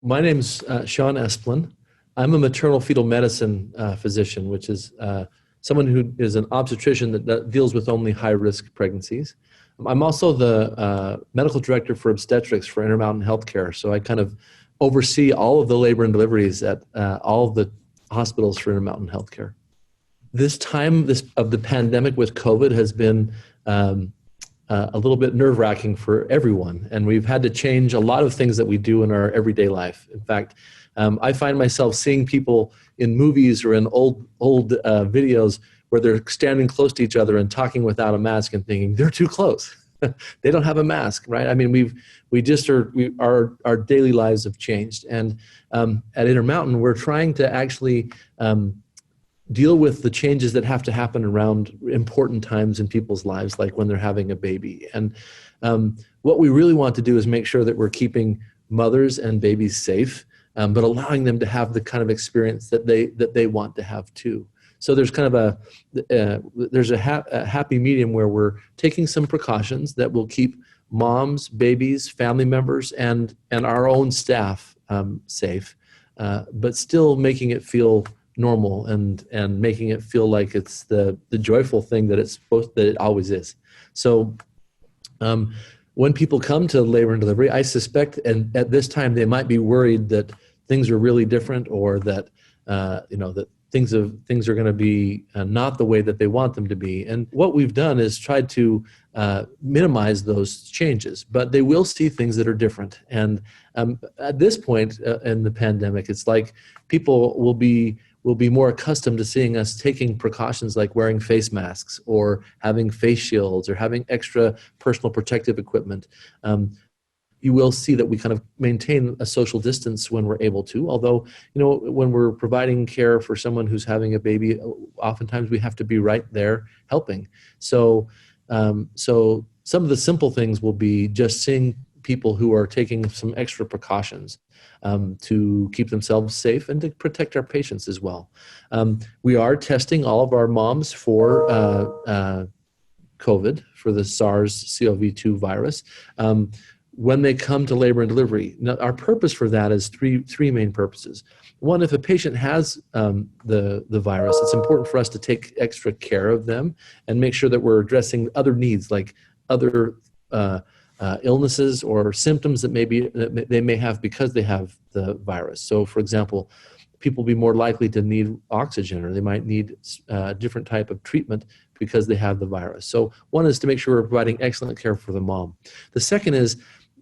My name's Sean Esplin. I'm a maternal fetal medicine physician, which is someone who is an obstetrician that deals with only high-risk pregnancies. I'm also the medical director for obstetrics for Intermountain Healthcare, so I kind of oversee all of the labor and deliveries at all of the hospitals for Intermountain Healthcare. This time of the pandemic with COVID has been a little bit nerve-wracking for everyone, and we've had to change a lot of things that we do in our everyday life. In fact, I find myself seeing people in movies or in old videos where they're standing close to each other and talking without a mask and thinking they're too close. They don't have a mask, right? I mean, our daily lives have changed, and at Intermountain, we're trying to actually deal with the changes that have to happen around important times in people's lives, like when they're having a baby. And what we really want to do is make sure that we're keeping mothers and babies safe, but allowing them to have the kind of experience that they want to have too. So there's kind of a happy medium where we're taking some precautions that will keep moms, babies, family members, and our own staff safe, but still making it feel normal and making it feel like it's the joyful thing that it always is. So when people come to labor and delivery, I suspect, and at this time they might be worried that things are really different, or that that things are going to be not the way that they want them to be. And what we've done is tried to minimize those changes, but they will see things that are different. And at this point in the pandemic, it's like people will be more accustomed to seeing us taking precautions like wearing face masks or having face shields or having extra personal protective equipment. You will see that we kind of maintain a social distance when we're able to, although, when we're providing care for someone who's having a baby, oftentimes we have to be right there helping. So some of the simple things will be just seeing people who are taking some extra precautions to keep themselves safe and to protect our patients as well. We are testing all of our moms for COVID, for the SARS-CoV-2 virus, when they come to labor and delivery. Now, our purpose for that is three main purposes. One, if a patient has the virus, it's important for us to take extra care of them and make sure that we're addressing other needs, like other illnesses or symptoms that they may have because they have the virus. So, for example, people will be more likely to need oxygen, or they might need a different type of treatment because they have the virus. So one is to make sure we're providing excellent care for the mom. The second is,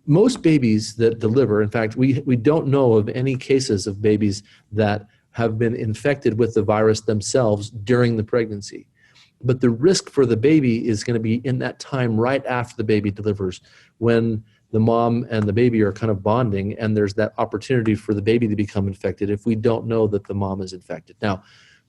most babies that deliver, in fact, we don't know of any cases of babies that have been infected with the virus themselves during the pregnancy. But the risk for the baby is going to be in that time right after the baby delivers, when the mom and the baby are kind of bonding, and there's that opportunity for the baby to become infected if we don't know that the mom is infected. Now,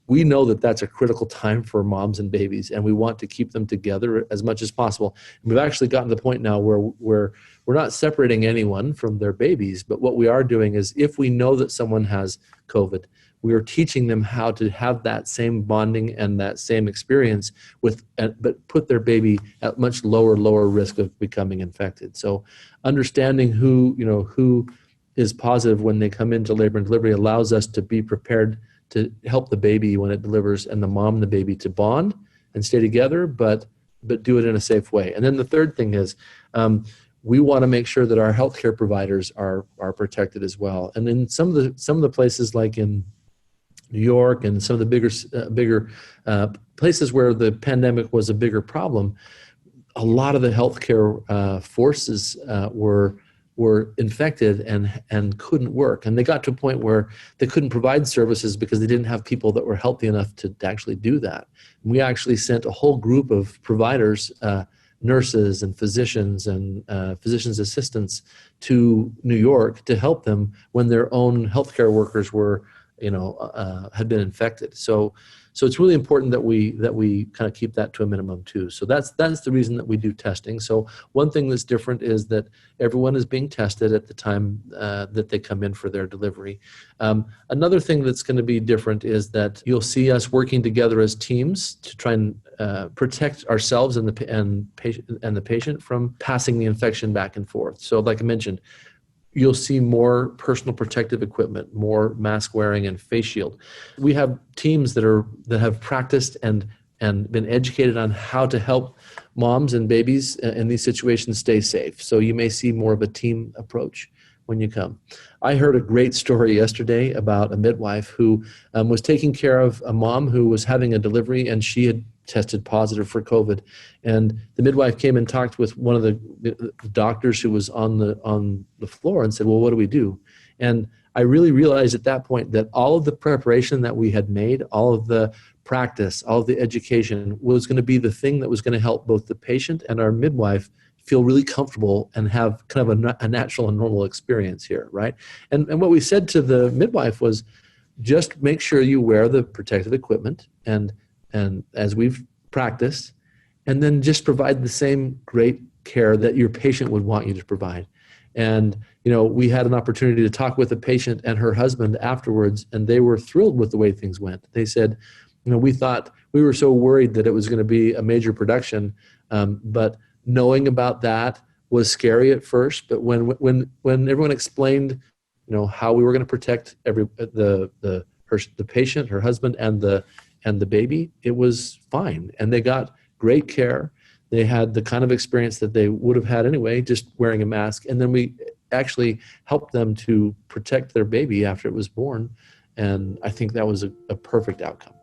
we know that that's a critical time for moms and babies, and we want to keep them together as much as possible. And we've actually gotten to the point now where we're not separating anyone from their babies, but what we are doing is, if we know that someone has COVID, we are teaching them how to have that same bonding and that same experience but put their baby at much lower risk of becoming infected. So understanding who is positive when they come into labor and delivery allows us to be prepared to help the baby when it delivers, and the mom and the baby to bond and stay together, but do it in a safe way. And then the third thing is, we want to make sure that our healthcare providers are protected as well. And in some of the places, like in New York and some of the bigger places where the pandemic was a bigger problem, a lot of the healthcare forces were infected and couldn't work. And they got to a point where they couldn't provide services because they didn't have people that were healthy enough to actually do that. And we actually sent a whole group of providers, nurses and physicians and physicians' assistants, to New York to help them when their own healthcare workers were, had been infected. So it's really important that we kind of keep that to a minimum too. So that's the reason that we do testing. So one thing that's different is that everyone is being tested at the time that they come in for their delivery. Another thing that's going to be different is that you'll see us working together as teams to try and protect ourselves and the patient from passing the infection back and forth. So like I mentioned, you'll see more personal protective equipment, more mask wearing and face shield. We have teams that have practiced and been educated on how to help moms and babies in these situations stay safe. So you may see more of a team approach when you come. I heard a great story yesterday about a midwife who was taking care of a mom who was having a delivery, and she had tested positive for COVID. And the midwife came and talked with one of the doctors who was on the floor and said, well, what do we do? And I really realized at that point that all of the preparation that we had made, all of the practice, all of the education was going to be the thing that was going to help both the patient and our midwife feel really comfortable and have kind of a natural and normal experience here, right? And what we said to the midwife was, just make sure you wear the protective equipment and as we've practiced, and then just provide the same great care that your patient would want you to provide. And, we had an opportunity to talk with the patient and her husband afterwards, and they were thrilled with the way things went. They said, we were so worried that it was going to be a major production, but knowing about that was scary at first. But when everyone explained, how we were going to protect the patient, her husband, and the baby, it was fine. And they got great care. They had the kind of experience that they would have had anyway, just wearing a mask. And then we actually helped them to protect their baby after it was born. And I think that was a perfect outcome.